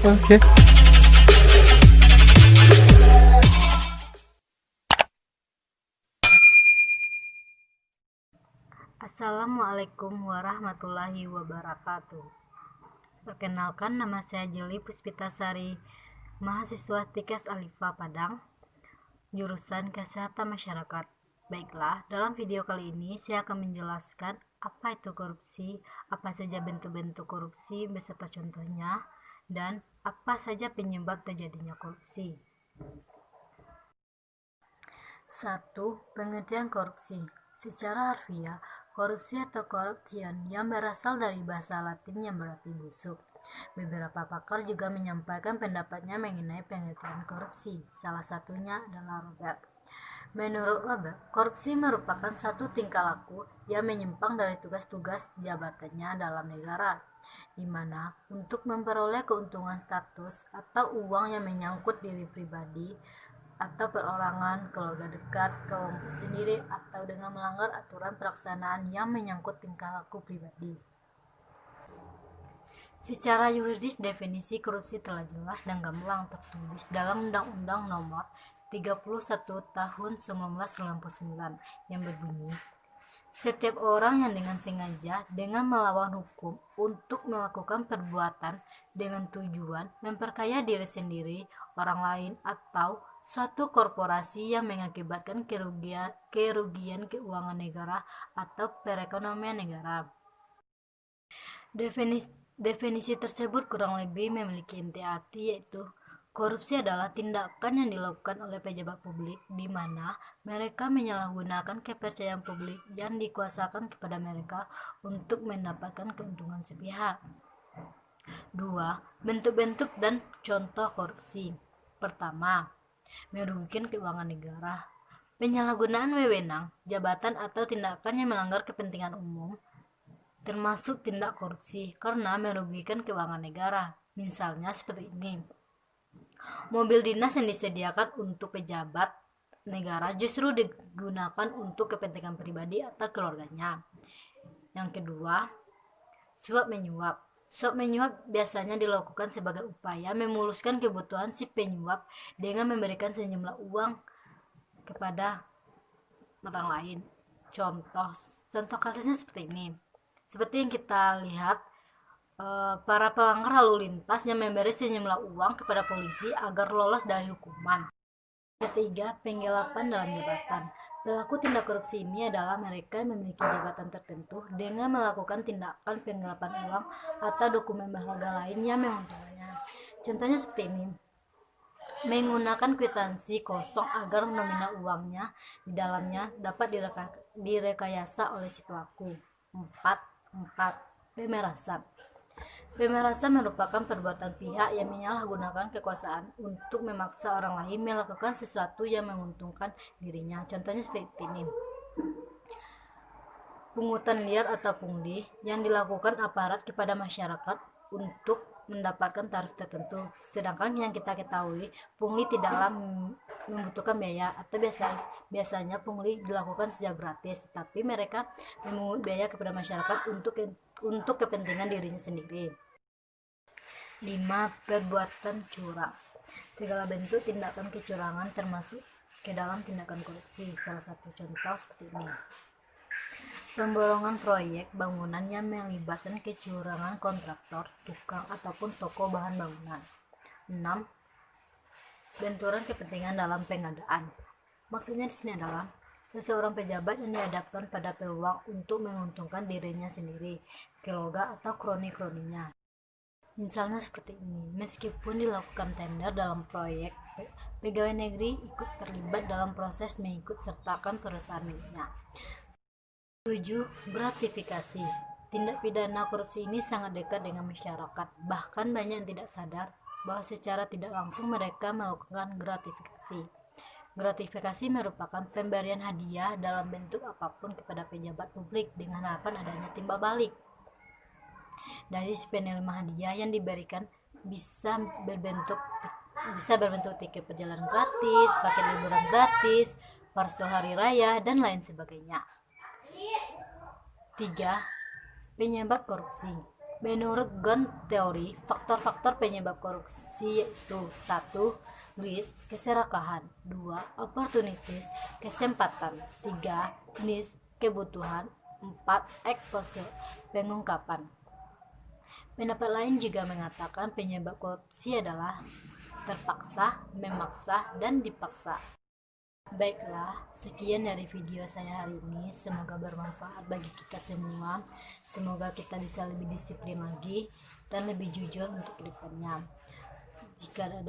Oke. Assalamualaikum warahmatullahi wabarakatuh. Perkenalkan, nama saya Jeli Puspitasari, mahasiswa Tikes Alifa Padang, jurusan Kesehatan Masyarakat. Baiklah, dalam video kali ini saya akan menjelaskan apa itu korupsi, apa saja bentuk-bentuk korupsi beserta contohnya, dan apa saja penyebab terjadinya korupsi. 1. Pengertian korupsi. Secara harfiah, korupsi atau corruption yang berasal dari bahasa Latin yang berarti busuk. Beberapa pakar juga menyampaikan pendapatnya mengenai pengertian korupsi. Salah satunya adalah Robert. Menurut Robert, korupsi merupakan satu tingkah laku yang menyimpang dari tugas-tugas jabatannya dalam negara, di mana untuk memperoleh keuntungan status atau uang yang menyangkut diri pribadi atau perorangan, keluarga dekat, kelompok sendiri, atau dengan melanggar aturan pelaksanaan yang menyangkut tingkah laku pribadi. Secara yuridis, definisi korupsi telah jelas dan gamblang tertulis dalam Undang-Undang Nomor 31 Tahun 1999 yang berbunyi, setiap orang yang dengan sengaja dengan melawan hukum untuk melakukan perbuatan dengan tujuan memperkaya diri sendiri, orang lain, atau suatu korporasi yang mengakibatkan kerugian keuangan negara atau perekonomian negara. Definisi tersebut kurang lebih memiliki inti arti, yaitu korupsi adalah tindakan yang dilakukan oleh pejabat publik di mana mereka menyalahgunakan kepercayaan publik yang dikuasakan kepada mereka untuk mendapatkan keuntungan sepihak. 2. Bentuk-bentuk dan contoh korupsi. Pertama, merugikan keuangan negara. Penyalahgunaan wewenang, jabatan atau tindakan yang melanggar kepentingan umum termasuk tindak korupsi karena merugikan keuangan negara. Misalnya seperti ini. Mobil dinas yang disediakan untuk pejabat negara justru digunakan untuk kepentingan pribadi atau keluarganya. Yang kedua, suap menyuap. Suap menyuap biasanya dilakukan sebagai upaya memuluskan kebutuhan si penyuap dengan memberikan sejumlah uang kepada orang lain. Contoh kasusnya seperti ini. Seperti yang kita lihat, para pelanggar lalu lintas yang memberi sejumlah uang kepada polisi agar lolos dari hukuman. Ketiga, penggelapan dalam jabatan. Pelaku tindak korupsi ini adalah mereka yang memiliki jabatan tertentu dengan melakukan tindakan penggelapan uang atau dokumen berharga lain yang menguntungkannya. Contohnya seperti ini. Menggunakan kwitansi kosong agar nominal uangnya di dalamnya dapat direkayasa oleh si pelaku. 4. Pemerasan. Pemerasan merupakan perbuatan pihak yang menyalahgunakan kekuasaan untuk memaksa orang lain melakukan sesuatu yang menguntungkan dirinya. Contohnya seperti ini. Pungutan liar atau pungli yang dilakukan aparat kepada masyarakat untuk mendapatkan tarif tertentu. Sedangkan yang kita ketahui, pungli tidaklah membutuhkan biaya atau biasanya pungli dilakukan secara gratis, tetapi mereka memungut biaya kepada masyarakat untuk kepentingan dirinya sendiri. 5. Perbuatan curang. Segala bentuk tindakan kecurangan termasuk ke dalam tindakan korupsi. Salah satu contoh seperti ini. Pemborongan proyek bangunan yang melibatkan kecurangan kontraktor, tukang, ataupun toko bahan bangunan. 6. Benturan kepentingan dalam pengadaan. Maksudnya di sini adalah seseorang pejabat yang dihadapkan pada peluang untuk menguntungkan dirinya sendiri, keluarga, atau kroni-kroninya. Misalnya seperti ini, meskipun dilakukan tender dalam proyek, pegawai negeri ikut terlibat dalam proses mengikut sertakan perusahaan miliknya. 7. Gratifikasi. Tindak pidana korupsi ini sangat dekat dengan masyarakat. Bahkan banyak yang tidak sadar bahwa secara tidak langsung mereka melakukan gratifikasi. Gratifikasi merupakan pemberian hadiah dalam bentuk apapun kepada pejabat publik dengan harapan adanya timbal balik dari si penerima hadiah yang diberikan. Bisa berbentuk tiket perjalanan gratis, paket liburan gratis, parcel hari raya, dan lain sebagainya. 3. Penyebab korupsi. Menurut Gunn teori, faktor-faktor penyebab korupsi yaitu: 1. Risk, keserakahan; 2. Opportunities, kesempatan; 3. Needs, kebutuhan; 4. Exposure, pengungkapan. Pendapat lain juga mengatakan penyebab korupsi adalah terpaksa, memaksa, dan dipaksa. Baiklah, sekian dari video saya hari ini. Semoga bermanfaat bagi kita semua. Semoga kita bisa lebih disiplin lagi dan lebih jujur untuk kedepannya. Jika ada